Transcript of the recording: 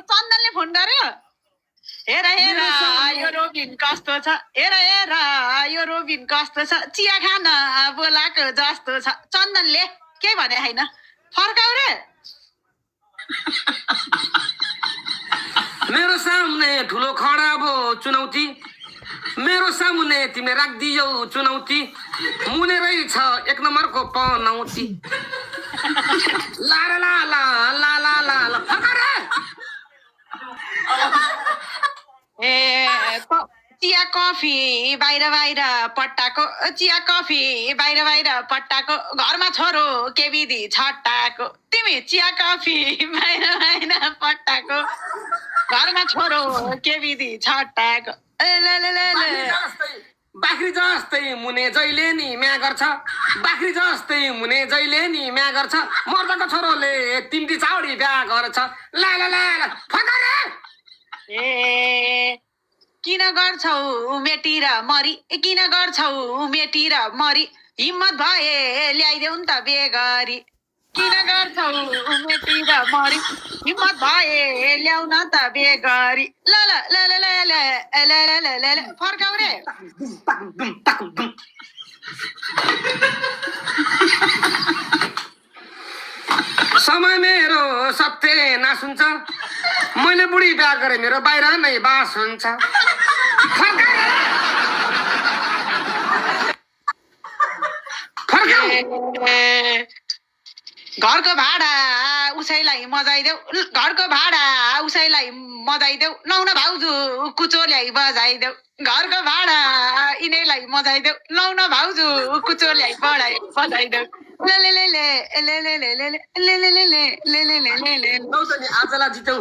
चन्दनले phone गर्यो हेर हेर यो रोबिन कस्तो छ हेर हेर यो रोबिन कस्तो छ चिया खान बोलाएको जस्तो छ चन्दनले के भने होइन फर्काउ रे मेरो सामने ठुलो खडा भो चुनौती मेरो सामुने तिमीले राखिदियौ चुनौती मुने रहेछ एक नम्बरको पनौती ला ला ला ला ला ला ला ला फर्काउ रे ए चिया कफी बाहिर बाहिर पट्टाको चिया कफी बाहिर बाहिर पट्टाको घरमा छोरो के विधि छट्टाको तिमी चिया कफी बाहिर बाहिर पट्टाको घरमा छोरो के विधि छट्टाको बाख्री जस्तै मुने जहिले नि म्या गर्छ बाख्री जस्तै मुने जहिले नि म्या गर्छ मर्दाको छोरोले तिनटी चाउडी बिहा गर्छ ला ला ला ला फर्काउ रे ए किन गर्छौ मेटी र मरी किन गर्छौ मेटी र मरी हिम्मत भए ल्याइदेऊ नि त बेगरी किन गर्छौ मेटी र मरी हिम्मत भए ल्याउन त बेगरी ल ल ल ल ल ल ल ल ल ल फर्काउ रे समय मेरो सत्य नाश हुन्छ मैले बुढी बिहा गरेँ मेरो बाहिर नै बास हुन्छ घरको भाडा उसैलाई मजाइदेऊ घरको भाडा उसैलाई मजाइदेऊ लाउन भाउजू कुचो ल्याइ बजाइदेऊ घरको भाडा यिनैलाई मजाइदेऊ लाउन भाउजू कुचो ल्याइ बजाइदेऊ ले ले ले ले ले ले ले ले ले ले ले ले ले ले ले ले ले आजलाई जित्यौ